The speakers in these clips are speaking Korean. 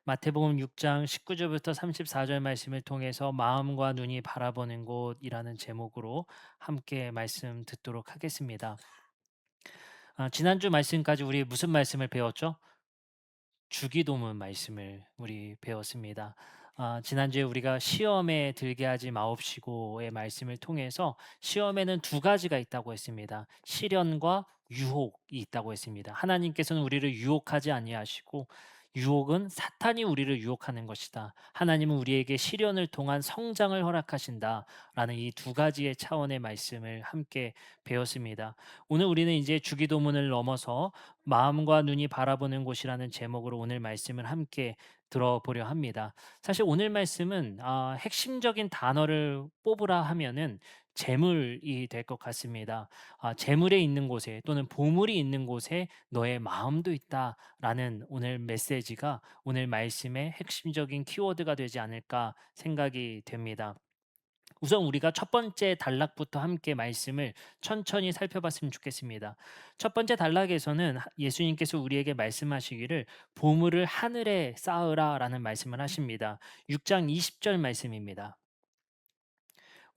마태복음 6장 19절부터 34절 말씀을 통해서 마음과 눈이 바라보는 곳이라는 제목으로 함께 말씀 듣도록 하겠습니다. 지난주 말씀까지 우리 무슨 말씀을 배웠죠? 주기도문 말씀을 우리 배웠습니다. 지난주에 우리가 시험에 들게 하지 마옵시고의 말씀을 통해서 시험에는 두 가지가 있다고 했습니다. 시련과 유혹이 있다고 했습니다. 하나님께서는 우리를 유혹하지 아니하시고 유혹은 사탄이 우리를 유혹하는 것이다. 하나님은 우리에게 시련을 통한 성장을 허락하신다라는 이 두 가지의 차원의 말씀을 함께 배웠습니다. 오늘 우리는 이제 주기도문을 넘어서 마음과 눈이 바라보는 곳이라는 제목으로 오늘 말씀을 함께 들어보려 합니다. 사실 오늘 말씀은 핵심적인 단어를 뽑으라 하면은 재물이 될 것 같습니다. 재물에 있는 곳에 또는 보물이 있는 곳에 너의 마음도 있다라는 오늘 메시지가 오늘 말씀의 핵심적인 키워드가 되지 않을까 생각이 됩니다. 우선 우리가 첫 번째 단락부터 함께 말씀을 천천히 살펴봤으면 좋겠습니다. 첫 번째 단락에서는 예수님께서 우리에게 말씀하시기를 보물을 하늘에 쌓으라라는 말씀을 하십니다. 6장 20절 말씀입니다.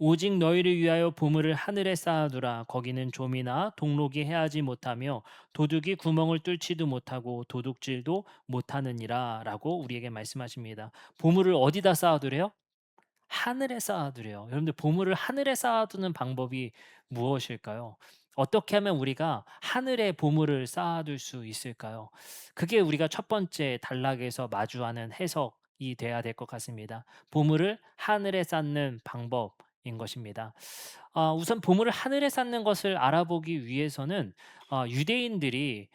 오직 너희를 위하여 보물을 하늘에 쌓아두라. 거기는 좀이나 동록이 해하지 못하며 도둑이 구멍을 뚫지도 못하고 도둑질도 못하느니라 라고 우리에게 말씀하십니다. 보물을 어디다 쌓아두래요? 하늘에 쌓아두래요. 여러분들 보물을 하늘에 쌓아두는 방법이 무엇일까요? 어떻게 하면 우리가 하늘에 보물을 쌓아둘 수 있을까요? 그게 우리가 첫 번째 단락에서 마주하는 해석이 돼야 될 것 같습니다. 보물을 하늘에 쌓는 방법인 것입니다. 우선 보물을 하늘에 쌓는 것을 알아보기 위해서는 유대인들이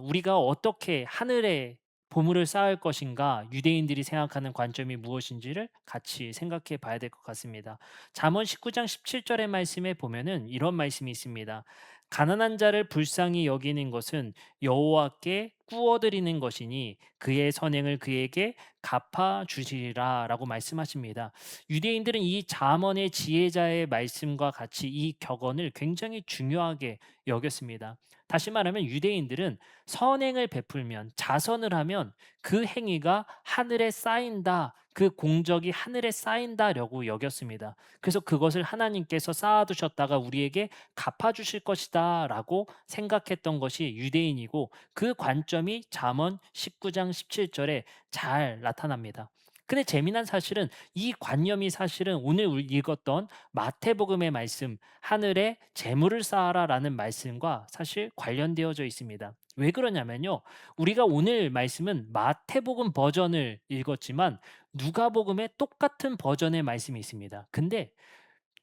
우리가 어떻게 하늘에 보물을 쌓을 것인가 유대인들이 생각하는 관점이 무엇인지를 같이 생각해 봐야 될 것 같습니다. 잠언 19장 17절의 말씀에 보면은 이런 말씀이 있습니다. 가난한 자를 불쌍히 여기는 것은 여호와께 꾸어드리는 것이니 그의 선행을 그에게 갚아 주시리라라고 말씀하십니다. 유대인들은 이 잠언의 지혜자의 말씀과 같이 이 격언을 굉장히 중요하게 여겼습니다. 다시 말하면 유대인들은 선행을 베풀면 자선을 하면 그 행위가 하늘에 쌓인다. 그 공적이 하늘에 쌓인다라고 여겼습니다. 그래서 그것을 하나님께서 쌓아두셨다가 우리에게 갚아주실 것이다라고 생각했던 것이 유대인이고 그 관점이 잠언 19장 17절에 잘 나타납니다. 근데 재미난 사실은 이 관념이 사실은 오늘 읽었던 마태복음의 말씀 하늘에 재물을 쌓아라라는 말씀과 사실 관련되어져 있습니다. 왜 그러냐면요. 우리가 오늘 말씀은 마태복음 버전을 읽었지만 누가복음의 똑같은 버전의 말씀이 있습니다. 근데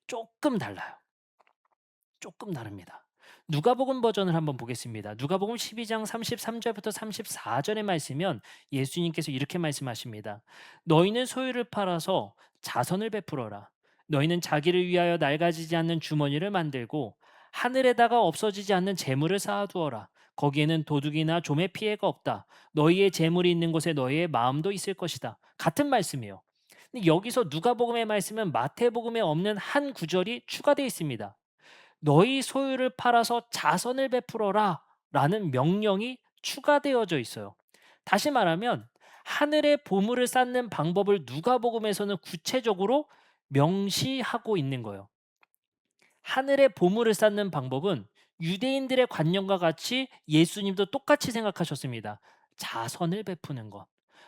조금 달라요. 조금 다릅니다. 누가복음 버전을 한번 보겠습니다. 누가복음 12장 33절부터 34절의 말씀이면 예수님께서 이렇게 말씀하십니다. 너희는 소유를 팔아서 자선을 베풀어라. 너희는 자기를 위하여 낡아지지 않는 주머니를 만들고 하늘에다가 없어지지 않는 재물을 쌓아두어라. 거기에는 도둑이나 좀의 피해가 없다. 너희의 재물이 있는 곳에 너희의 마음도 있을 것이다. 같은 말씀이에요. 근데 여기서 누가복음의 말씀은 마태복음에 없는 한 구절이 추가되어 있습니다. 너희 소유를 팔아서 자선을 베풀어라 라는 명령이 추가되어져 있어요. 다시 말하면 하늘에 보물을 쌓는 방법을 누가복음에서는 구체적으로 명시하고 있는 거예요. 하늘에 보물을 쌓는 방법은 유대인들의 관념과 같이 예수님도 똑같이 생각하셨습니다. 자선을 베푸는 것.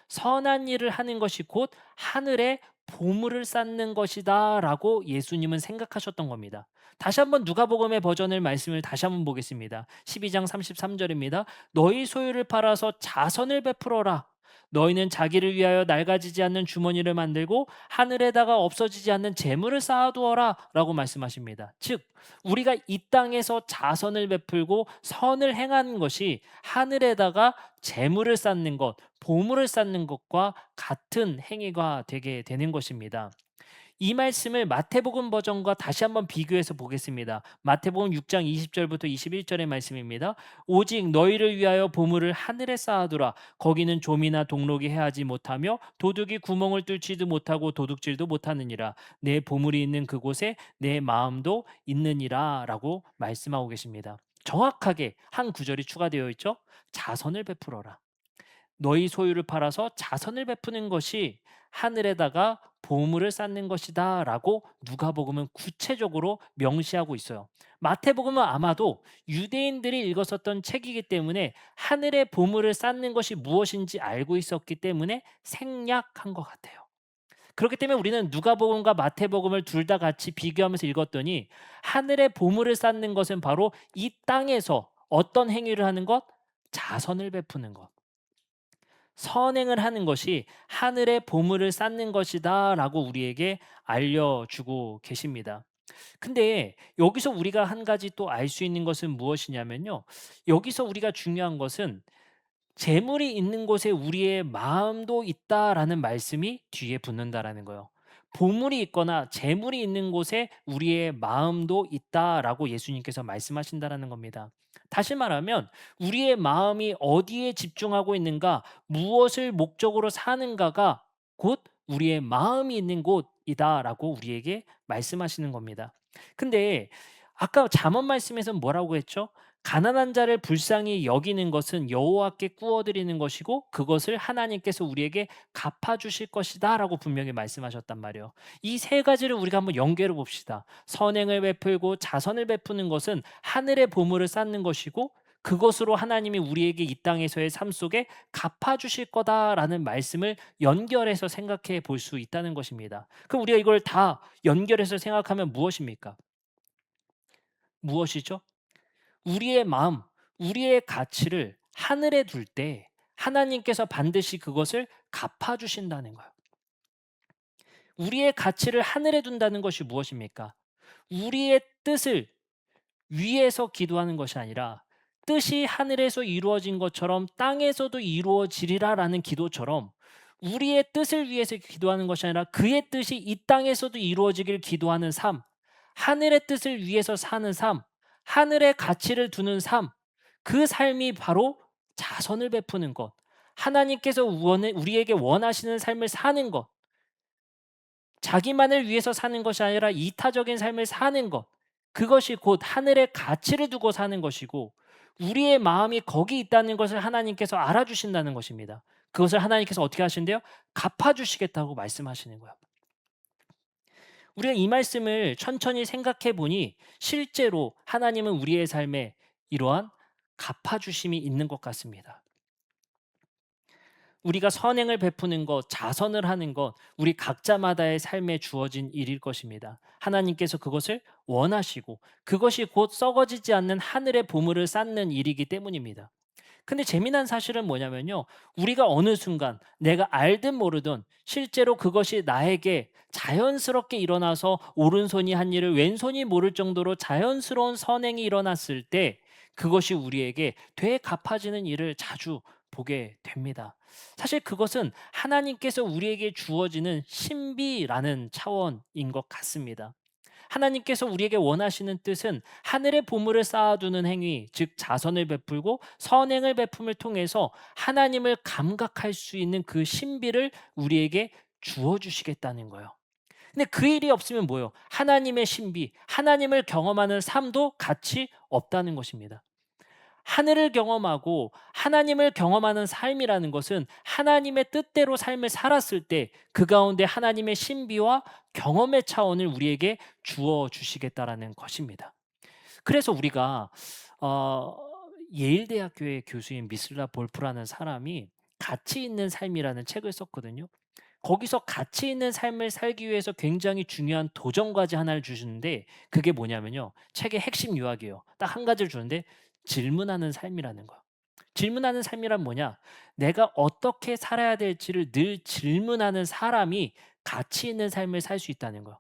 선한 일을 하는 것이 곧 하늘에 보물을 쌓는 것이다라고 예수님은 생각하셨던 겁니다. 다시 한번 누가복음의 버전을 말씀을 다시 한번 보겠습니다. 12장 33절입니다. 너희 소유를 팔아서 자선을 베풀어라. 너희는 자기를 위하여 낡아지지 않는 주머니를 만들고 하늘에다가 없어지지 않는 재물을 쌓아두어라 라고 말씀하십니다. 즉 우리가 이 땅에서 자선을 베풀고 선을 행하는 것이 하늘에다가 재물을 쌓는 것, 보물을 쌓는 것과 같은 행위가 되게 되는 것입니다. 이 말씀을 마태복음 버전과 다시 한번 비교해서 보겠습니다. 마태복음 6장 20절부터 21절의 말씀입니다. 오직 너희를 위하여 보물을 하늘에 쌓아두라. 거기는 좀이나 동록이 해하지 못하며 도둑이 구멍을 뚫지도 못하고 도둑질도 못하느니라. 내 보물이 있는 그곳에 내 마음도 있느니라 라고 말씀하고 계십니다. 정확하게 한 구절이 추가되어 있죠. 자선을 베풀어라. 너희 소유를 팔아서 자선을 베푸는 것이 하늘에다가 보물을 쌓는 것이다라고 누가복음은 구체적으로 명시하고 있어요. 마태복음은 아마도 유대인들이 읽었었던 책이기 때문에 하늘의 보물을 쌓는 것이 무엇인지 알고 있었기 때문에 생략한 것 같아요. 그렇기 때문에 우리는 누가복음과 마태복음을 둘 다 같이 비교하면서 읽었더니 하늘의 보물을 쌓는 것은 바로 이 땅에서 어떤 행위를 하는 것? 자선을 베푸는 것. 선행을 하는 것이 하늘의 보물을 쌓는 것이다라고 우리에게 알려주고 계십니다. 근데 여기서 우리가 한 가지 또 알 수 있는 것은 무엇이냐면요. 여기서 우리가 중요한 것은 재물이 있는 곳에 우리의 마음도 있다라는 말씀이 뒤에 붙는다라는 거예요. 보물이 있거나 재물이 있는 곳에 우리의 마음도 있다라고 예수님께서 말씀하신다라는 겁니다. 다시 말하면 우리의 마음이 어디에 집중하고 있는가, 무엇을 목적으로 사는가가 곧 우리의 마음이 있는 곳이다라고 우리에게 말씀하시는 겁니다. 근데 아까 잠언 말씀에서 뭐라고 했죠? 가난한 자를 불쌍히 여기는 것은 여호와께 구워드리는 것이고 그것을 하나님께서 우리에게 갚아 주실 것이다라고 분명히 말씀하셨단 말이에요. 이 세 가지를 우리가 한번 연결해 봅시다. 선행을 베풀고 자선을 베푸는 것은 하늘의 보물을 쌓는 것이고 그것으로 하나님이 우리에게 이 땅에서의 삶 속에 갚아 주실 거다라는 말씀을 연결해서 생각해 볼 수 있다는 것입니다. 그럼 우리가 이걸 다 연결해서 생각하면 무엇입니까? 무엇이죠? 우리의 마음, 우리의 가치를 하늘에 둘 때 하나님께서 반드시 그것을 갚아 주신다는 거예요. 우리의 가치를 하늘에 둔다는 것이 무엇입니까? 우리의 뜻을 위에서 기도하는 것이 아니라 뜻이 하늘에서 이루어진 것처럼 땅에서도 이루어지리라라는 기도처럼 우리의 뜻을 위해서 기도하는 것이 아니라 그의 뜻이 이 땅에서도 이루어지길 기도하는 삶, 하늘의 뜻을 위해서 사는 삶, 하늘의 가치를 두는 삶, 그 삶이 바로 자선을 베푸는 것, 하나님께서 우리에게 원하시는 삶을 사는 것, 자기만을 위해서 사는 것이 아니라 이타적인 삶을 사는 것, 그것이 곧 하늘의 가치를 두고 사는 것이고 우리의 마음이 거기 있다는 것을 하나님께서 알아주신다는 것입니다. 그것을 하나님께서 어떻게 하신대요? 갚아주시겠다고 말씀하시는 거예요. 우리가 이 말씀을 천천히 생각해 보니 실제로 하나님은 우리의 삶에 이러한 갚아주심이 있는 것 같습니다. 우리가 선행을 베푸는 것, 자선을 하는 것, 우리 각자마다의 삶에 주어진 일일 것입니다. 하나님께서 그것을 원하시고 그것이 곧 썩어지지 않는 하늘의 보물을 쌓는 일이기 때문입니다. 근데 재미난 사실은 뭐냐면요. 우리가 어느 순간 내가 알든 모르든 실제로 그것이 나에게 자연스럽게 일어나서 오른손이 한 일을 왼손이 모를 정도로 자연스러운 선행이 일어났을 때 그것이 우리에게 되갚아지는 일을 자주 보게 됩니다. 사실 그것은 하나님께서 우리에게 주어지는 신비라는 차원인 것 같습니다. 하나님께서 우리에게 원하시는 뜻은 하늘의 보물을 쌓아두는 행위, 즉 자선을 베풀고 선행을 베품을 통해서 하나님을 감각할 수 있는 그 신비를 우리에게 주어 주시겠다는 거예요. 근데 그 일이 없으면 뭐예요? 하나님의 신비, 하나님을 경험하는 삶도 같이 없다는 것입니다. 하늘을 경험하고 하나님을 경험하는 삶이라는 것은 하나님의 뜻대로 삶을 살았을 때 그 가운데 하나님의 신비와 경험의 차원을 우리에게 주어 주시겠다라는 것입니다. 그래서 우리가 어 예일대학교의 교수인 미슬라 볼프라는 사람이 가치 있는 삶이라는 책을 썼거든요. 거기서 가치 있는 삶을 살기 위해서 굉장히 중요한 도전 과제 하나를 주시는데 그게 뭐냐면요. 책의 핵심 요약이에요. 딱 한 가지를 주는데 질문하는 삶이라는 거예요. 질문하는 삶이란 뭐냐? 내가 어떻게 살아야 될지를 늘 질문하는 사람이 가치 있는 삶을 살 수 있다는 거예요.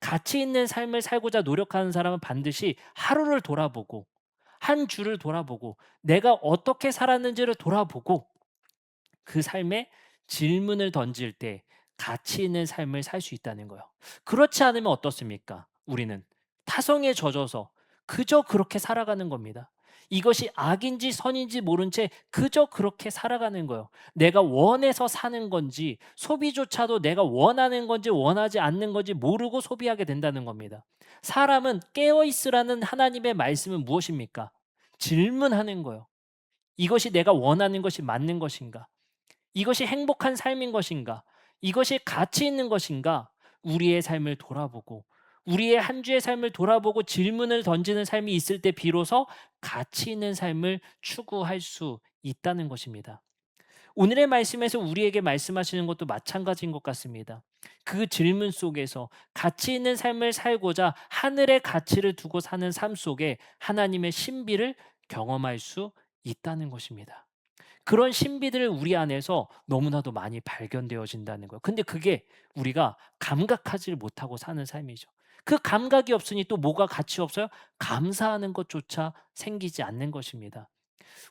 가치 있는 삶을 살고자 노력하는 사람은 반드시 하루를 돌아보고 한 주를 돌아보고 내가 어떻게 살았는지를 돌아보고 그 삶에 질문을 던질 때 가치 있는 삶을 살 수 있다는 거예요. 그렇지 않으면 어떻습니까? 우리는 타성에 젖어서 그저 그렇게 살아가는 겁니다. 이것이 악인지 선인지 모른 채 그저 그렇게 살아가는 거예요. 내가 원해서 사는 건지 소비조차도 내가 원하는 건지 원하지 않는 건지 모르고 소비하게 된다는 겁니다. 사람은 깨어 있으라는 하나님의 말씀은 무엇입니까? 질문하는 거예요. 이것이 내가 원하는 것이 맞는 것인가? 이것이 행복한 삶인 것인가? 이것이 가치 있는 것인가? 우리의 삶을 돌아보고 우리의 한 주의 삶을 돌아보고 질문을 던지는 삶이 있을 때 비로소 가치 있는 삶을 추구할 수 있다는 것입니다. 오늘의 말씀에서 우리에게 말씀하시는 것도 마찬가지인 것 같습니다. 그 질문 속에서 가치 있는 삶을 살고자 하늘의 가치를 두고 사는 삶 속에 하나님의 신비를 경험할 수 있다는 것입니다. 그런 신비들을 우리 안에서 너무나도 많이 발견되어진다는 거예요. 근데 그게 우리가 감각하지 못하고 사는 삶이죠. 그 감각이 없으니 또 뭐가 가치 없어요? 감사하는 것조차 생기지 않는 것입니다.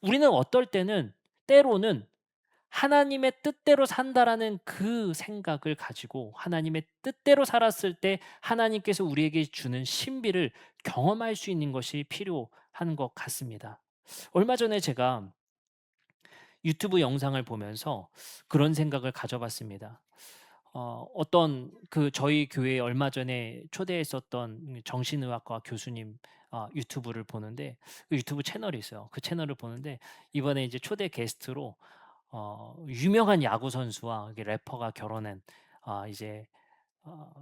우리는 어떨 때는 때로는 하나님의 뜻대로 산다라는 그 생각을 가지고 하나님의 뜻대로 살았을 때 하나님께서 우리에게 주는 신비를 경험할 수 있는 것이 필요한 것 같습니다. 얼마 전에 제가 유튜브 영상을 보면서 그런 생각을 가져봤습니다. 어떤 그 저희 교회에 얼마 전에 초대했었던 정신의학과 교수님 유튜브를 보는데 그 유튜브 채널이 있어요. 그 채널을 보는데 이번에 이제 초대 게스트로 유명한 야구 선수와 이게 래퍼가 결혼한 이제 어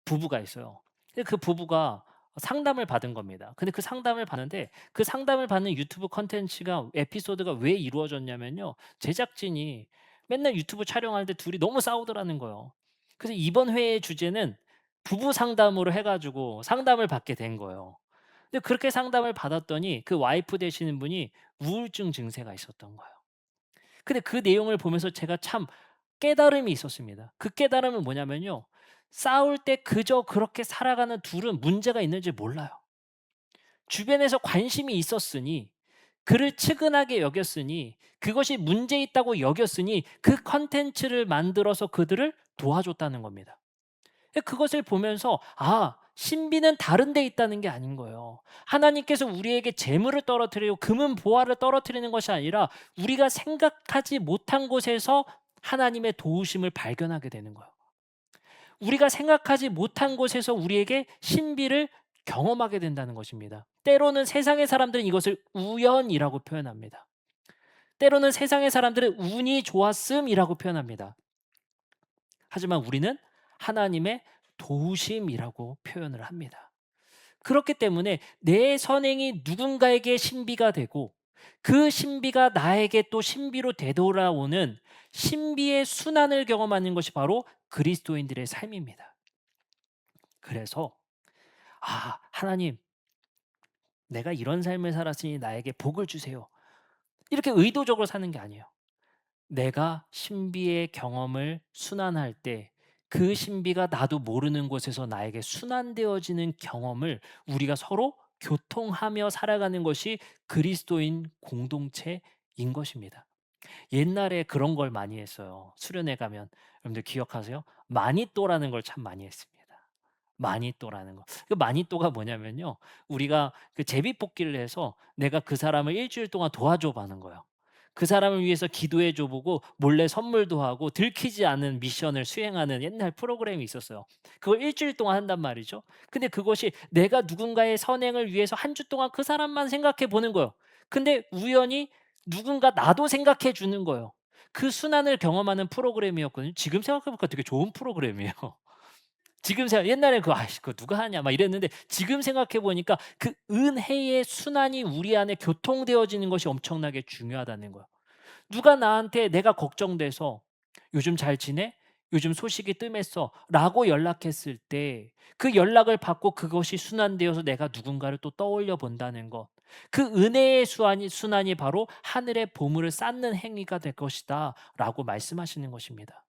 부부가 있어요. 근데 그 부부가 상담을 받은 겁니다. 근데 그 상담을 받는데 그 상담을 받는 유튜브 콘텐츠가 에피소드가 왜 이루어졌냐면요. 제작진이 맨날 유튜브 촬영하는데 둘이 너무 싸우더라는 거예요. 그래서 이번 회의 주제는 부부 상담으로 해 가지고 상담을 받게 된 거예요. 근데 그렇게 상담을 받았더니 그 와이프 되시는 분이 우울증 증세가 있었던 거예요. 근데 그 내용을 보면서 제가 참 깨달음이 있었습니다. 그 깨달음은 뭐냐면요. 싸울 때 그저 그렇게 살아가는 둘은 문제가 있는지 몰라요. 주변에서 관심이 있었으니 그를 측은하게 여겼으니 그것이 문제 있다고 여겼으니 그 컨텐츠를 만들어서 그들을 도와줬다는 겁니다. 그것을 보면서 신비는 다른 데 있다는 게 아닌 거예요. 하나님께서 우리에게 재물을 떨어뜨리고 금은 보화를 떨어뜨리는 것이 아니라 우리가 생각하지 못한 곳에서 하나님의 도우심을 발견하게 되는 거예요. 우리가 생각하지 못한 곳에서 우리에게 신비를 경험하게 된다는 것입니다. 때로는 세상의 사람들은 이것을 우연이라고 표현합니다. 때로는 세상의 사람들은 운이 좋았음이라고 표현합니다. 하지만 우리는 하나님의 도우심이라고 표현을 합니다. 그렇기 때문에 내 선행이 누군가에게 신비가 되고 그 신비가 나에게 또 신비로 되돌아오는 신비의 순환을 경험하는 것이 바로 그리스도인들의 삶입니다. 그래서 하나님, 내가 이런 삶을 살았으니 나에게 복을 주세요. 이렇게 의도적으로 사는 게 아니에요. 내가 신비의 경험을 순환할 때 그 신비가 나도 모르는 곳에서 나에게 순환되어지는 경험을 우리가 서로 교통하며 살아가는 것이 그리스도인 공동체인 것입니다. 옛날에 그런 걸 많이 했어요. 수련회 가면 여러분들 기억하세요? 마니또라는 걸 참 많이 했습니다. 마니또라는 거. 그 마니또가 뭐냐면요. 우리가 그 제비뽑기를 해서 내가 그 사람을 일 주일 동안 도와줘 보는 거예요. 그 사람을 위해서 기도해 줘 보고 몰래 선물도 하고 들키지 않은 미션을 수행하는 옛날 프로그램이 있었어요. 그걸 일 주일 동안 한단 말이죠. 근데 그것이 내가 누군가의 선행을 위해서 한 주 동안 그 사람만 생각해 보는 거예요. 근데 우연히 누군가 나도 생각해 주는 거예요. 그 순환을 경험하는 프로그램이었거든요. 지금 생각해 보니까 되게 좋은 프로그램이에요. 지금 생각 옛날에 그거 누가 하냐." 막 이랬는데 지금 생각해 보니까 그 은혜의 순환이 우리 안에 교통되어지는 것이 엄청나게 중요하다는 거예요. 누가 나한테 내가 걱정돼서 "요즘 잘 지내? 요즘 소식이 뜸했어."라고 연락했을 때 그 연락을 받고 그것이 순환되어서 내가 누군가를 또 떠올려 본다는 것. 그 은혜의 순환이 바로 하늘의 보물을 쌓는 행위가 될 것이다라고 말씀하시는 것입니다.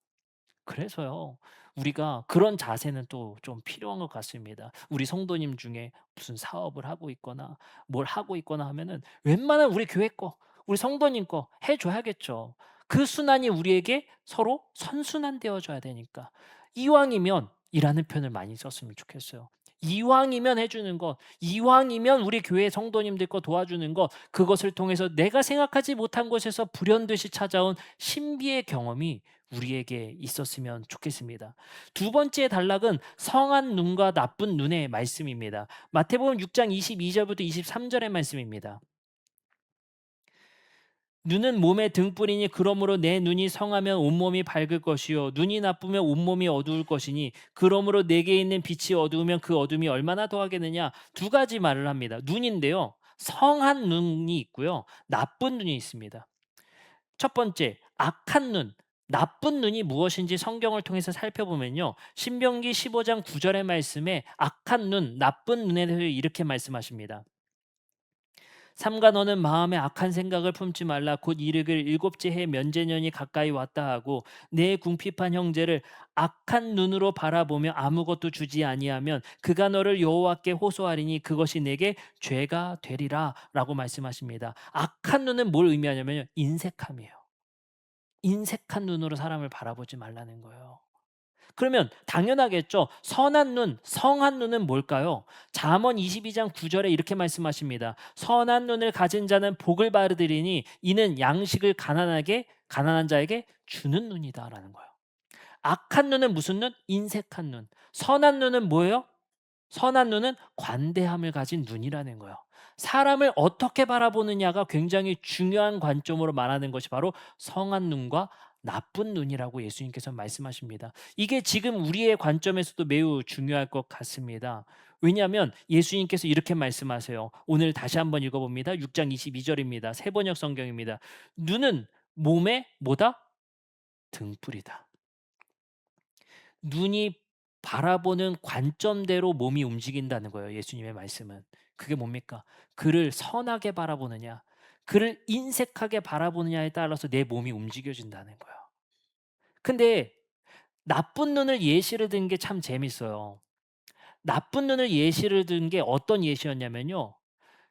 그래서요. 우리가 그런 자세는 또 좀 필요한 것 같습니다. 우리 성도님 중에 무슨 사업을 하고 있거나 뭘 하고 있거나 하면은 웬만하면 우리 교회 거, 우리 성도님 거 해 줘야겠죠. 그 순환이 우리에게 서로 선순환되어 줘야 되니까. 이왕이면 이라는 표현을 많이 썼으면 좋겠어요. 이왕이면 해 주는 것, 이왕이면 우리 교회 성도님들 거 도와주는 것, 그것을 통해서 내가 생각하지 못한 곳에서 불현듯이 찾아온 신비의 경험이 우리에게 있었으면 좋겠습니다. 두 번째 단락은 성한 눈과 나쁜 눈의 말씀입니다. 마태복음 6장 22절부터 23절의 말씀입니다. 눈은 몸의 등불이니 그러므로 내 눈이 성하면 온몸이 밝을 것이요 눈이 나쁘면 온몸이 어두울 것이니 그러므로 내게 있는 빛이 어두우면 그 어둠이 얼마나 더하겠느냐. 두 가지 말을 합니다. 눈인데요. 성한 눈이 있고요. 나쁜 눈이 있습니다. 첫 번째, 악한 눈, 나쁜 눈이 무엇인지 성경을 통해서 살펴보면요. 신명기 15장 9절의 말씀에 악한 눈, 나쁜 눈에 대해서 이렇게 말씀하십니다. 삼가 너는 마음에 악한 생각을 품지 말라. 곧 이르길 일곱째 해 면제년이 가까이 왔다 하고 내 궁핍한 형제를 악한 눈으로 바라보며 아무것도 주지 아니하면 그가 너를 여호와께 호소하리니 그것이 내게 죄가 되리라라고 말씀하십니다. 악한 눈은 뭘 의미하냐면요. 인색함이에요. 인색한 눈으로 사람을 바라보지 말라는 거예요. 그러면 당연하겠죠. 선한 눈, 성한 눈은 뭘까요? 잠언 22장 9절에 이렇게 말씀하십니다. 선한 눈을 가진 자는 복을 받으리니 이는 양식을 가난한 자에게 주는 눈이다라는 거예요. 악한 눈은 무슨 눈? 인색한 눈. 선한 눈은 뭐예요? 선한 눈은 관대함을 가진 눈이라는 거예요. 사람을 어떻게 바라보느냐가 굉장히 중요한 관점으로 말하는 것이 바로 성한 눈과 나쁜 눈이라고 예수님께서 말씀하십니다. 이게 지금 우리의 관점에서도 매우 중요할 것 같습니다. 왜냐하면 예수님께서 이렇게 말씀하세요. 오늘 다시 한번 읽어봅니다. 6장 22절입니다. 세번역 성경입니다. 눈은 몸의 뭐다? 등불이다. 눈이 바라보는 관점대로 몸이 움직인다는 거예요. 예수님의 말씀은. 그게 뭡니까? 그를 선하게 바라보느냐, 그를 인색하게 바라보느냐에 따라서 내 몸이 움직여진다는 거예요. 근데 나쁜 눈을 예시를 든 게 참 재밌어요. 나쁜 눈을 예시를 든 게 어떤 예시였냐면요.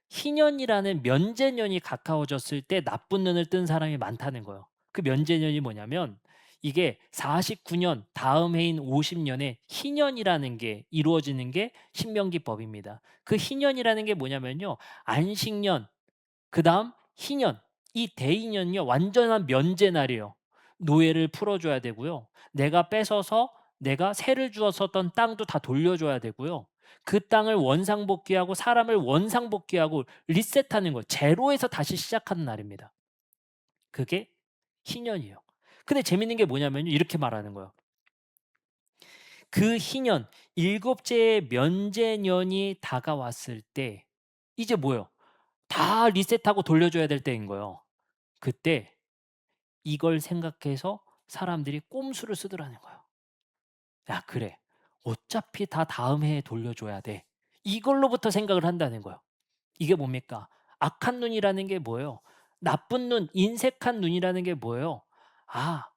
희년이라는 면제년이 가까워졌을 때 나쁜 눈을 뜬 사람이 많다는 거예요. 그 면제년이 뭐냐면 이게 49년 다음 해인 50년에 희년이라는 게 이루어지는 게 신명기법입니다. 그 희년이라는 게 뭐냐면요. 안식년, 그다음 희년, 이 대희년요 완전한 면제날이에요. 노예를 풀어줘야 되고요. 내가 뺏어서 내가 세를 주었었던 땅도 다 돌려줘야 되고요. 그 땅을 원상복귀하고 사람을 원상복귀하고 리셋하는 거, 제로에서 다시 시작하는 날입니다. 그게 희년이에요. 근데 재밌는 게 뭐냐면요. 이렇게 말하는 거예요. 그 희년, 일곱째의 면제년이 다가왔을 때 이제 뭐예요? 다 리셋하고 돌려줘야 될 때인 거예요. 그때 이걸 생각해서 사람들이 꼼수를 쓰더라는 거예요. 야, 그래. 어차피 다 다음 해에 돌려줘야 돼. 이걸로부터 생각을 한다는 거예요. 이게 뭡니까? 악한 눈이라는 게 뭐예요? 나쁜 눈, 인색한 눈이라는 게 뭐예요? 아,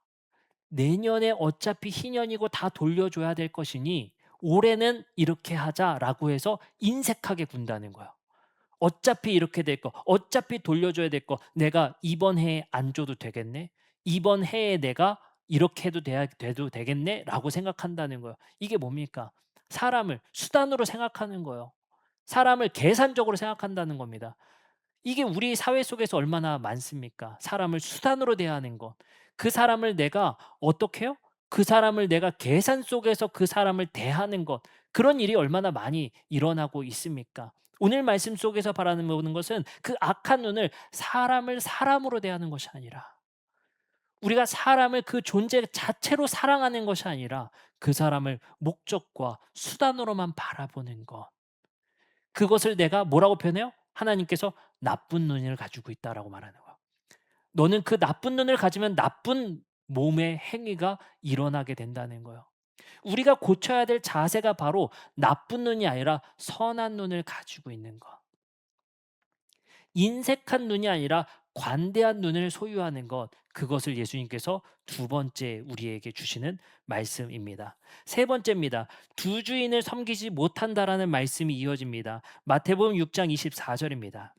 내년에 어차피 희년이고 다 돌려줘야 될 것이니 올해는 이렇게 하자라고 해서 인색하게 군다는 거예요. 어차피 이렇게 될 거, 어차피 돌려줘야 될 거, 내가 이번 해에 안 줘도 되겠네? 이번 해에 내가 이렇게 돼도 되겠네? 라고 생각한다는 거예요. 이게 뭡니까? 사람을 수단으로 생각하는 거예요. 사람을 계산적으로 생각한다는 겁니다. 이게 우리 사회 속에서 얼마나 많습니까? 사람을 수단으로 대하는 것. 그 사람을 내가 어떻게 해요? 그 사람을 내가 계산 속에서 그 사람을 대하는 것. 그런 일이 얼마나 많이 일어나고 있습니까? 오늘 말씀 속에서 바라보는 것은 그 악한 눈을 사람을 사람으로 대하는 것이 아니라 우리가 사람을 그 존재 자체로 사랑하는 것이 아니라 그 사람을 목적과 수단으로만 바라보는 것. 그것을 내가 뭐라고 표현해요? 하나님께서 나쁜 눈을 가지고 있다라고 말하는 거야. 너는 그 나쁜 눈을 가지면 나쁜 몸의 행위가 일어나게 된다는 거예요. 우리가 고쳐야 될 자세가 바로 나쁜 눈이 아니라 선한 눈을 가지고 있는 것. 인색한 눈이 아니라 관대한 눈을 소유하는 것. 그것을 예수님께서 두 번째 우리에게 주시는 말씀입니다. 세 번째입니다. 두 주인을 섬기지 못한다라는 말씀이 이어집니다. 마태복음 6장 24절입니다.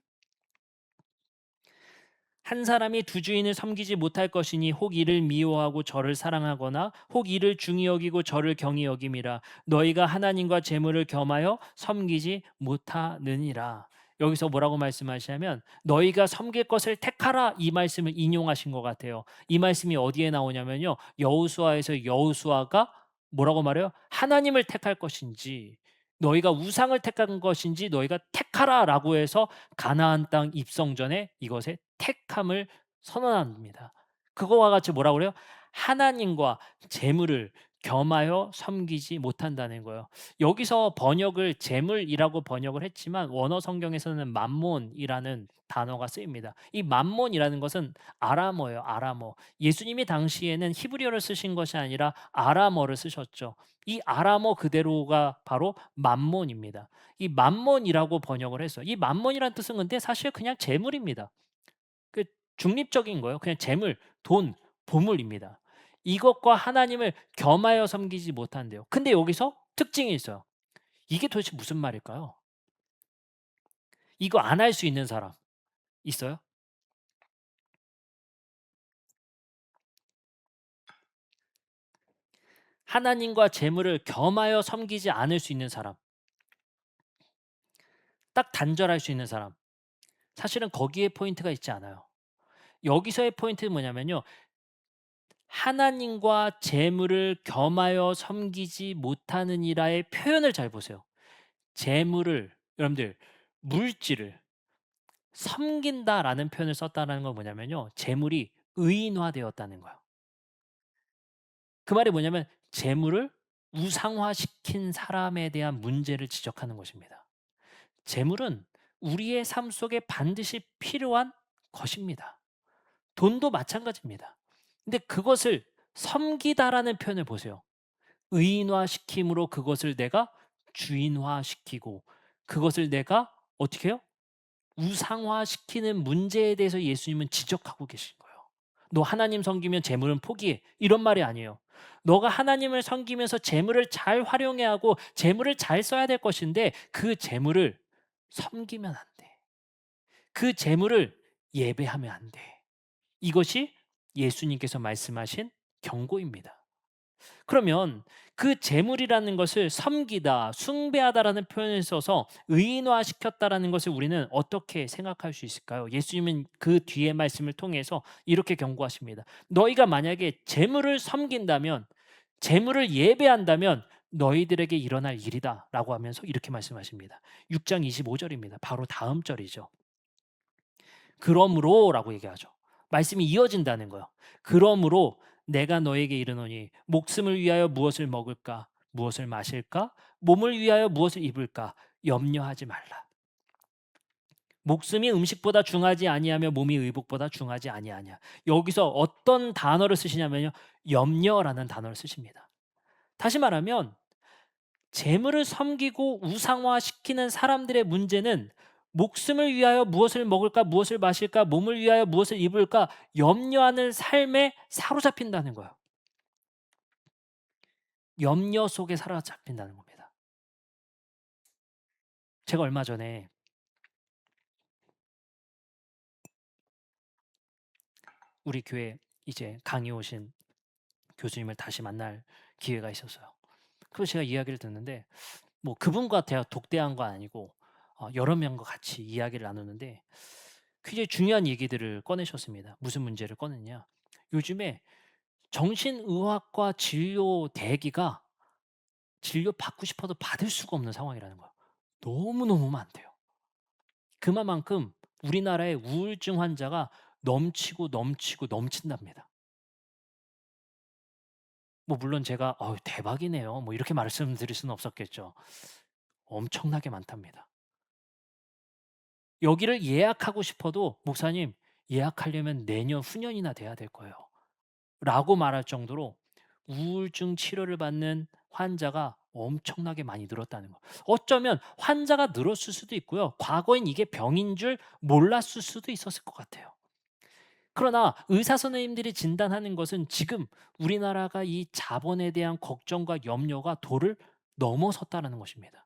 한 사람이 두 주인을 섬기지 못할 것이니 혹 이를 미워하고 저를 사랑하거나 혹 이를 중히 여기고 저를 경히 여김이라. 너희가 하나님과 재물을 겸하여 섬기지 못하느니라. 여기서 뭐라고 말씀하시냐면 너희가 섬길 것을 택하라, 이 말씀을 인용하신 것 같아요. 이 말씀이 어디에 나오냐면요. 여호수아에서 여호수아가 뭐라고 말해요? 하나님을 택할 것인지 너희가 우상을 택한 것인지 너희가 택하라라고 해서 가나안 땅 입성 전에 이것에 택함을 선언합니다. 그거와 같이 뭐라고 그래요? 하나님과 재물을 겸하여 섬기지 못한다는 거예요. 여기서 번역을 재물이라고 번역을 했지만 원어 성경에서는 맘몬이라는 단어가 쓰입니다. 이 맘몬이라는 것은 아람어예요, 아람어. 예수님이 당시에는 히브리어를 쓰신 것이 아니라 아람어를 쓰셨죠. 이 아람어 그대로가 바로 맘몬입니다. 이 맘몬이라고 번역을 했어요. 이 맘몬이라는 뜻은 근데 사실 그냥 재물입니다. 그 중립적인 거예요. 그냥 재물, 돈, 보물입니다. 이것과 하나님을 겸하여 섬기지 못한대요. 근데 여기서 특징이 있어요. 이게 도대체 무슨 말일까요? 이거 안 할 수 있는 사람 있어요? 하나님과 재물을 겸하여 섬기지 않을 수 있는 사람, 딱 단절할 수 있는 사람. 사실은 거기에 포인트가 있지 않아요. 여기서의 포인트는 뭐냐면요. 하나님과 재물을 겸하여 섬기지 못하는 이라의 표현을 잘 보세요. 재물을 여러분들 물질을 섬긴다라는 표현을 썼다는 건 뭐냐면요. 재물이 의인화되었다는 거예요. 그 말이 뭐냐면 재물을 우상화시킨 사람에 대한 문제를 지적하는 것입니다. 재물은 우리의 삶 속에 반드시 필요한 것입니다. 돈도 마찬가지입니다. 근데 그것을 섬기다라는 표현을 보세요. 의인화시킴으로 그것을 내가 주인화시키고 그것을 내가 어떻게 해요? 우상화시키는 문제에 대해서 예수님은 지적하고 계신 거예요. "너 하나님 섬기면 재물은 포기해." 이런 말이 아니에요. 너가 하나님을 섬기면서 재물을 잘 활용해야 하고 재물을 잘 써야 될 것인데 그 재물을 섬기면 안 돼. 그 재물을 예배하면 안 돼. 이것이 예수님께서 말씀하신 경고입니다. 그러면 그 재물이라는 것을 섬기다, 숭배하다라는 표현을 써서 의인화시켰다라는 것을 우리는 어떻게 생각할 수 있을까요? 예수님은 그 뒤의 말씀을 통해서 이렇게 경고하십니다. 너희가 만약에 재물을 섬긴다면, 재물을 예배한다면 너희들에게 일어날 일이다라고 하면서 이렇게 말씀하십니다. 6장 25절입니다. 바로 다음 절이죠. 그러므로라고 얘기하죠. 말씀이 이어진다는 거예요. 그러므로 내가 너에게 이르노니 목숨을 위하여 무엇을 먹을까 무엇을 마실까 몸을 위하여 무엇을 입을까 염려하지 말라. 목숨이 음식보다 중하지 아니하며 몸이 의복보다 중하지 아니하냐. 여기서 어떤 단어를 쓰시냐면요. 염려라는 단어를 쓰십니다. 다시 말하면 재물을 섬기고 우상화시키는 사람들의 문제는 목숨을 위하여 무엇을 먹을까, 무엇을 마실까, 몸을 위하여 무엇을 입을까 염려하는 삶에 사로잡힌다는 거예요. 염려 속에 사로잡힌다는 겁니다. 제가 얼마 전에 우리 교회 이제 강의 오신 교수님을 다시 만날 기회가 있었어요. 그래서 제가 이야기를 듣는데 뭐 그분과 제가 독대한 거 아니고 여러 명과 같이 이야기를 나누는데 굉장히 중요한 얘기들을 꺼내셨습니다. 무슨 문제를 꺼냈냐? 요즘에 정신의학과 진료 대기가 진료 받고 싶어도 받을 수가 없는 상황이라는 거야. 너무너무 많대요. 그만큼 우리나라의 우울증 환자가 넘치고 넘치고 넘친답니다. 뭐 물론 제가 대박이네요." 뭐 이렇게 말씀드릴 수는 없었겠죠. 엄청나게 많답니다. 여기를 예약하고 싶어도 "목사님 예약하려면 내년 후년이나 돼야 될 거예요." 라고 말할 정도로 우울증 치료를 받는 환자가 엄청나게 많이 늘었다는 거. 어쩌면 환자가 늘었을 수도 있고요. 과거엔 이게 병인 줄 몰랐을 수도 있었을 것 같아요. 그러나 의사 선생님들이 진단하는 것은 지금 우리나라가 이 자본에 대한 걱정과 염려가 도를 넘어섰다는 것입니다.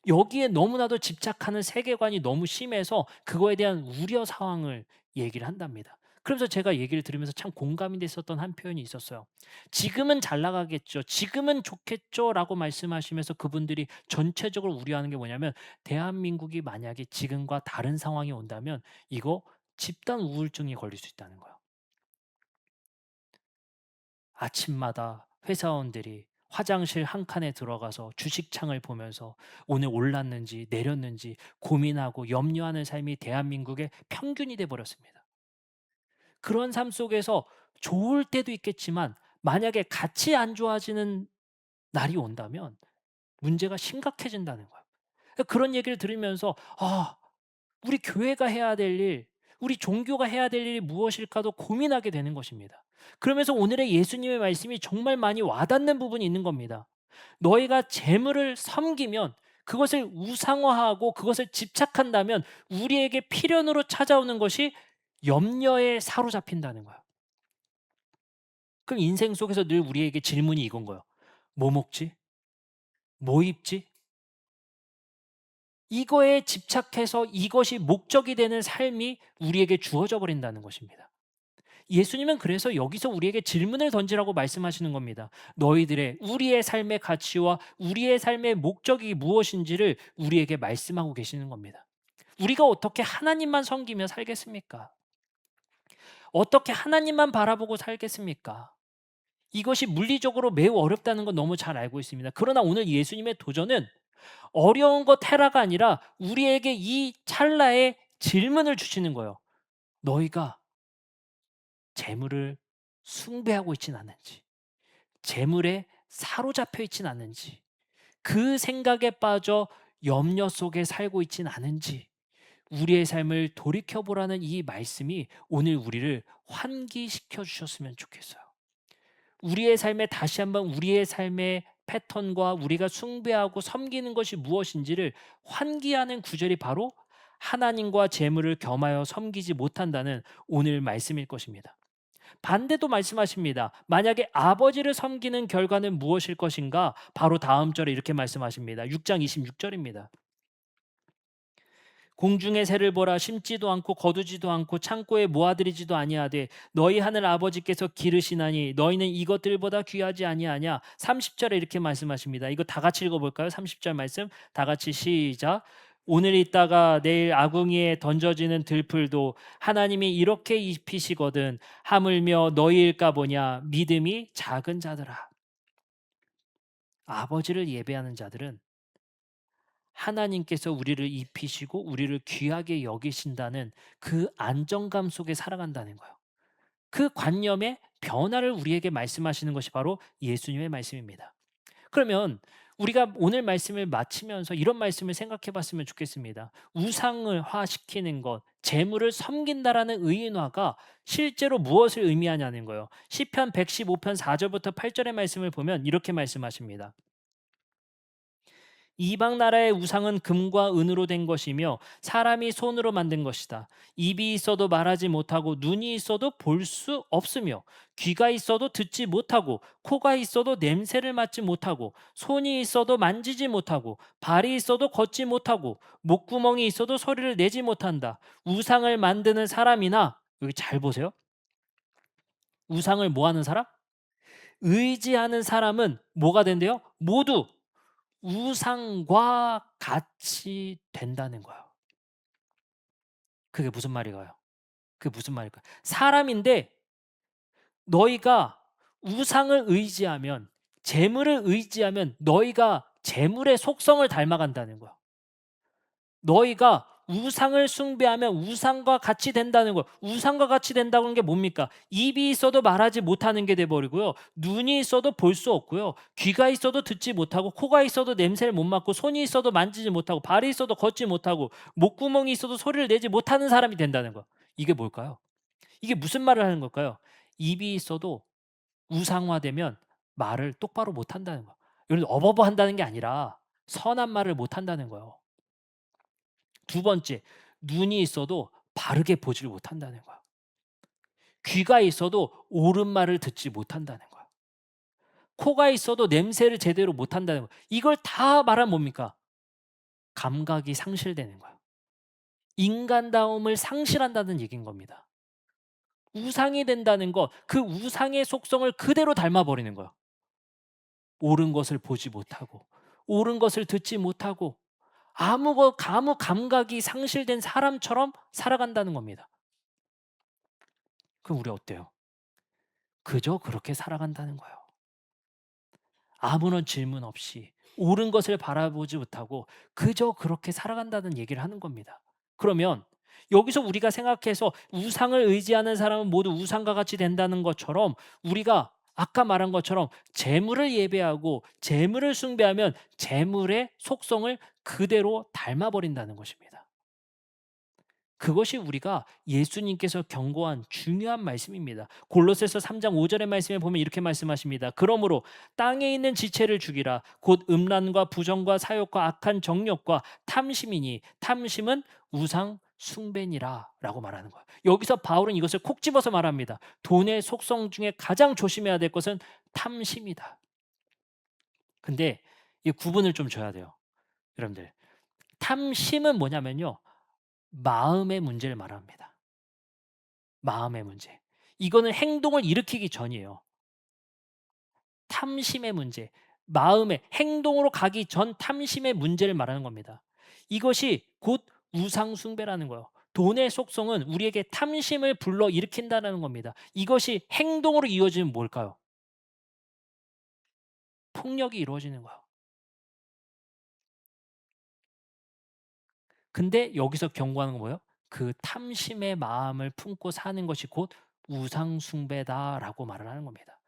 여기에 너무나도 집착하는 세계관이 너무 심해서 그거에 대한 우려 상황을 얘기를 한답니다. 그러면서 제가 얘기를 들으면서 참 공감이 됐었던 한 표현이 있었어요. "지금은 잘 나가겠죠. 지금은 좋겠죠."라고 말씀하시면서 그분들이 전체적으로 우려하는 게 뭐냐면 대한민국이 만약에 지금과 다른 상황이 온다면 이거 집단 우울증이 걸릴 수 있다는 거예요. 아침마다 회사원들이 화장실 한 칸에 들어가서 주식창을 보면서 오늘 올랐는지 내렸는지 고민하고 염려하는 삶이 대한민국의 평균이 돼 버렸습니다. 그런 삶 속에서 좋을 때도 있겠지만 만약에 같이 안 좋아지는 날이 온다면 문제가 심각해진다는 거예요. 그런 얘기를 들으면서 '아 우리 교회가 해야 될 일, 우리 종교가 해야 될 일이 무엇일까.'도 고민하게 되는 것입니다. 그러면서 오늘의 예수님의 말씀이 정말 많이 와닿는 부분이 있는 겁니다. 너희가 재물을 섬기면 그것을 우상화하고 그것을 집착한다면 우리에게 필연으로 찾아오는 것이 염려에 사로잡힌다는 거예요. 그럼 인생 속에서 늘 우리에게 질문이 이건 거예요. '뭐 먹지? 뭐 입지?' 이거에 집착해서 이것이 목적이 되는 삶이 우리에게 주어져 버린다는 것입니다. 예수님은 그래서 여기서 우리에게 질문을 던지라고 말씀하시는 겁니다. 너희들의 우리의 삶의 가치와 우리의 삶의 목적이 무엇인지를 우리에게 말씀하고 계시는 겁니다. 우리가 어떻게 하나님만 섬기며 살겠습니까? 어떻게 하나님만 바라보고 살겠습니까? 이것이 물리적으로 매우 어렵다는 건 너무 잘 알고 있습니다. 그러나 오늘 예수님의 도전은 어려운 것 해라가 아니라 우리에게 이 찰나에 질문을 주시는 거예요. 너희가 재물을 숭배하고 있진 않은지, 재물에 사로잡혀 있진 않은지, 그 생각에 빠져 염려 속에 살고 있진 않은지, 우리의 삶을 돌이켜보라는 이 말씀이 오늘 우리를 환기시켜 주셨으면 좋겠어요. 우리의 삶에 다시 한번 우리의 삶의 패턴과 우리가 숭배하고 섬기는 것이 무엇인지를 환기하는 구절이 바로 하나님과 재물을 겸하여 섬기지 못한다는 오늘 말씀일 것입니다. 반대도 말씀하십니다. 만약에 아버지를 섬기는 결과는 무엇일 것인가? 바로 다음 절에 이렇게 말씀하십니다. 6장 26절입니다. 공중의 새를 보라 심지도 않고 거두지도 않고 창고에 모아들이지도 아니하되 너희 하늘 아버지께서 기르시나니 너희는 이것들보다 귀하지 아니하냐. 30절에 이렇게 말씀하십니다. 이거 다 같이 읽어볼까요? 30절 말씀 다 같이 시작. 오늘 있다가 내일 아궁이에 던져지는 들풀도 하나님이 이렇게 입히시거든 하물며 너희일까 보냐. 믿음이 작은 자들아. 아버지를 예배하는 자들은 하나님께서 우리를 입히시고 우리를 귀하게 여기신다는 그 안정감 속에 살아간다는 거예요. 그 관념의 변화를 우리에게 말씀하시는 것이 바로 예수님의 말씀입니다. 그러면 우리가 오늘 말씀을 마치면서 이런 말씀을 생각해 봤으면 좋겠습니다. 우상을 화시키는 것, 재물을 섬긴다라는 의인화가 실제로 무엇을 의미하냐는 거예요. 시편 115편 4절부터 8절의 말씀을 보면 이렇게 말씀하십니다. 이방 나라의 우상은 금과 은으로 된 것이며 사람이 손으로 만든 것이다. 입이 있어도 말하지 못하고 눈이 있어도 볼 수 없으며 귀가 있어도 듣지 못하고 코가 있어도 냄새를 맡지 못하고 손이 있어도 만지지 못하고 발이 있어도 걷지 못하고 목구멍이 있어도 소리를 내지 못한다. 우상을 만드는 사람이나 여기 잘 보세요. 우상을 뭐 하는 사람? 의지하는 사람은 뭐가 된대요? 모두 우상과 같이 된다는 거예요. 그게 무슨 말인가요? 그게 무슨 말일까요? 사람인데 너희가 우상을 의지하면 재물을 의지하면 너희가 재물의 속성을 닮아간다는 거야. 너희가 우상을 숭배하면 우상과 같이 된다는 거예요. 우상과 같이 된다는 게 뭡니까? 입이 있어도 말하지 못하는 게 돼 버리고요. 눈이 있어도 볼 수 없고요. 귀가 있어도 듣지 못하고 코가 있어도 냄새를 못 맡고 손이 있어도 만지지 못하고 발이 있어도 걷지 못하고 목구멍이 있어도 소리를 내지 못하는 사람이 된다는 거예요. 이게 뭘까요? 이게 무슨 말을 하는 걸까요? 입이 있어도 우상화되면 말을 똑바로 못 한다는 거예요. 예를 들어 어버버 한다는 게 아니라 선한 말을 못 한다는 거예요. 두 번째, 눈이 있어도 바르게 보지를 못한다는 거야. 귀가 있어도 옳은 말을 듣지 못한다는 거야. 코가 있어도 냄새를 제대로 못한다는 거야. 이걸 다 말하면 뭡니까? 감각이 상실되는 거야. 인간다움을 상실한다는 얘기인 겁니다. 우상이 된다는 것, 그 우상의 속성을 그대로 닮아버리는 거야. 옳은 것을 보지 못하고, 옳은 것을 듣지 못하고, 아무 감각이 상실된 사람처럼 살아간다는 겁니다. 그럼 우리 어때요? 그저 그렇게 살아간다는 거예요. 아무런 질문 없이 옳은 것을 바라보지 못하고 그저 그렇게 살아간다는 얘기를 하는 겁니다. 그러면 여기서 우리가 생각해서 우상을 의지하는 사람은 모두 우상과 같이 된다는 것처럼 우리가 아까 말한 것처럼 재물을 예배하고 재물을 숭배하면 재물의 속성을 그대로 닮아 버린다는 것입니다. 그것이 우리가 예수님께서 경고한 중요한 말씀입니다. 골로새서 3장 5 절의 말씀에 보면 이렇게 말씀하십니다. 그러므로 땅에 있는 지체를 죽이라. 곧 음란과 부정과 사욕과 악한 정욕과 탐심이니 탐심은 우상 숭배니라 라고 말하는 거예요. 여기서 바울은 이것을 콕 집어서 말합니다. 돈의 속성 중에 가장 조심해야 될 것은 탐심이다. 근데 이 구분을 좀 줘야 돼요. 여러분들. 탐심은 뭐냐면요. 마음의 문제를 말합니다. 마음의 문제. 이거는 행동을 일으키기 전이에요. 탐심의 문제. 마음의 행동으로 가기 전 탐심의 문제를 말하는 겁니다. 이것이 곧 우상 숭배라는 거예요. 돈의 속성은 우리에게 탐심을 불러 일으킨다는 겁니다. 이것이 행동으로 이어지면 뭘까요? 폭력이 이루어지는 거예요. 근데 여기서 경고하는 건 뭐예요? 그 탐심의 마음을 품고 사는 것이 곧 우상 숭배다라고 말을 하는 겁니다.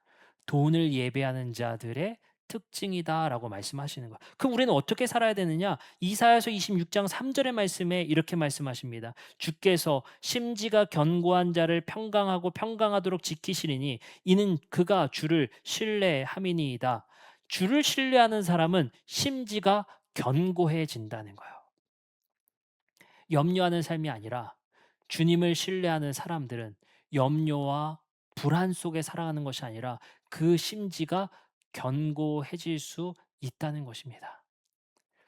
돈을 예배하는 자들의 특징이다라고 말씀하시는 거예요. 그럼 우리는 어떻게 살아야 되느냐? 이사야서 26장 3 절의 말씀에 이렇게 말씀하십니다. 주께서 심지가 견고한 자를 평강하고 평강하도록 지키시리니 이는 그가 주를 신뢰함이니이다. 주를 신뢰하는 사람은 심지가 견고해진다는 거예요. 염려하는 삶이 아니라 주님을 신뢰하는 사람들은 염려와 불안 속에 살아가는 것이 아니라 그 심지가 견고해질 수 있다는 것입니다.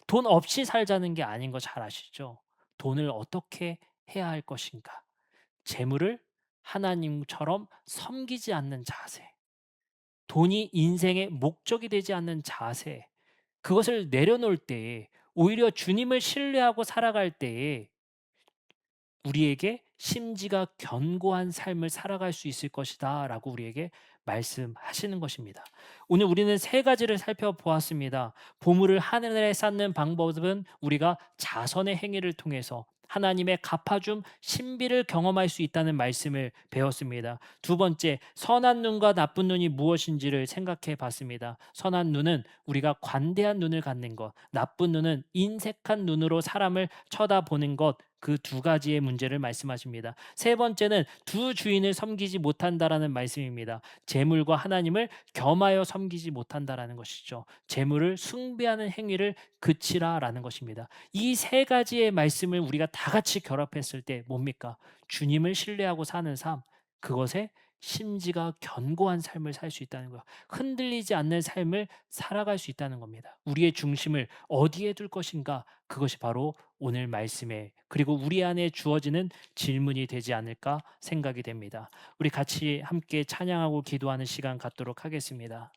돈 없이 살자는 게 아닌 거 잘 아시죠? 돈을 어떻게 해야 할 것인가? 재물을 하나님처럼 섬기지 않는 자세. 돈이 인생의 목적이 되지 않는 자세. 그것을 내려놓을 때에 오히려 주님을 신뢰하고 살아갈 때에 우리에게 심지가 견고한 삶을 살아갈 수 있을 것이다라고 우리에게 말씀하시는 것입니다. 오늘 우리는 세 가지를 살펴보았습니다. 보물을 하늘에 쌓는 방법은 우리가 자선의 행위를 통해서 하나님의 갚아줌 신비를 경험할 수 있다는 말씀을 배웠습니다. 두 번째, 선한 눈과 나쁜 눈이 무엇인지를 생각해 봤습니다. 선한 눈은 우리가 관대한 눈을 갖는 것, 나쁜 눈은 인색한 눈으로 사람을 쳐다보는 것, 그 두 가지의 문제를 말씀하십니다. 세 번째는 두 주인을 섬기지 못한다라는 말씀입니다. 재물과 하나님을 겸하여 섬기지 못한다라는 것이죠. 재물을 숭배하는 행위를 그치라라는 것입니다. 이 세 가지의 말씀을 우리가 다 같이 결합했을 때 뭡니까? 주님을 신뢰하고 사는 삶, 그것에 심지가 견고한 삶을 살 수 있다는 거예요. 흔들리지 않는 삶을 살아갈 수 있다는 겁니다. 우리의 중심을 어디에 둘 것인가? 그것이 바로 오늘 말씀에 그리고 우리 안에 주어지는 질문이 되지 않을까 생각이 됩니다. 우리 같이 함께 찬양하고 기도하는 시간 갖도록 하겠습니다.